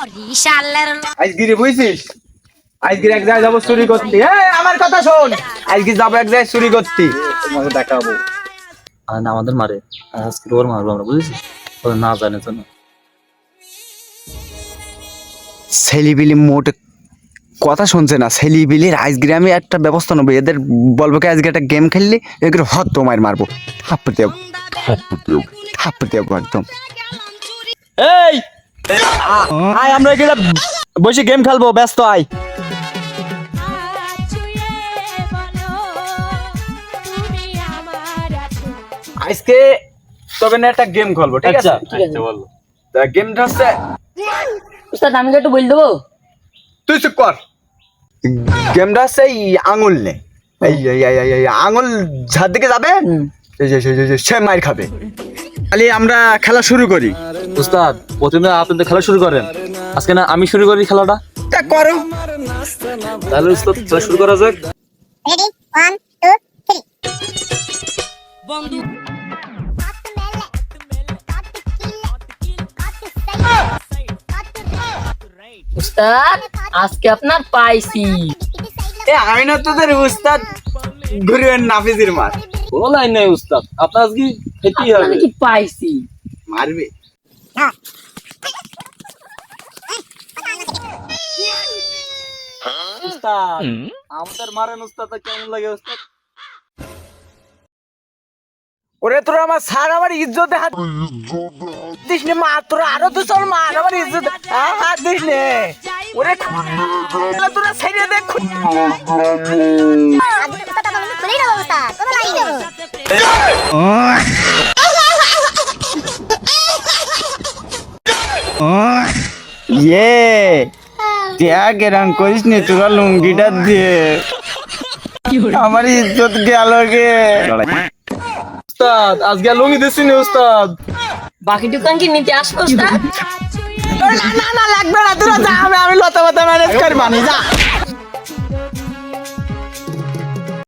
আজগিরি বুঝছিস আজগির এক জায়গায় যাবো চুরি করতে আমার কথা শোন আজকে যাবো এক জায়গায় চুরি করতে তোমাকে দেখাবো আর না আমাদের মারে আজকে ওর মারবো আমরা বুঝেছিস ওরা না জানে তো না ছেলিবিলি মোট কথা শুনছে না ছেলিবিলির আজকে আমি একটা ব্যবস্থা নেবো এদের বলবো কি আজকে একটা গেম খেললি এগুলো হত তোমার মারবো থাপ্পড় দেবো একদম এই আয় আমরা এখানে বসে গেম খেলবো ব্যস্ত আয় আজকে তবে না একটা গেম খেলবো ঠিক আছে বলো গেমটা হচ্ছে উস্তাদ আমি একটু বল দেবো তুই চুপ কর গেমটা হচ্ছে এই আঙুল নে এই আঙুল যার দিকে যাবে সে মার খাবে তাহলে আমরা খেলা শুরু করি উস্তাদ প্রথমে আপনাদের খেলা শুরু করেন আজকে না আমি শুরু করি খেলাটা তা করো তাহলে উস্তাদ খেলা শুরু করা যাক Ready? 1, 2, 3. বন্ধু উস্তাদ আজকে আপনার পাইছি আমি না তোদের উস্তাদ ঘুরিবেন নাফিজির মার কোনো লাইন নাই উস্তাদ আপনার আজকে খেতেই হবে আমি কি পাইছি মারবে উস্তাদ আমাদের মারেন উস্তাদ কেমন লাগে উস্তাদ ওরে তোরা আমার স্যার আমার ইজ্জত হাত দিস নে মা তোরা আরো তো চল মার আমার ইজ্জত হাত দিস নে ওরে তোরা ছেড়ে দেখ ইয়ে ত্যাগ এরম করিস নি তোরা লুঙ্গিটা দিয়ে আমার ইজ্জত গেল গে উস্তাদ আজকে আর লুঙ্গি দিচ্ছি না উস্তাদ বাকি দোকান কি নিতে আসবো উস্তাদ না লাগবে না তোরা যা আমি লতা পাতা ম্যানেজ করবানি যা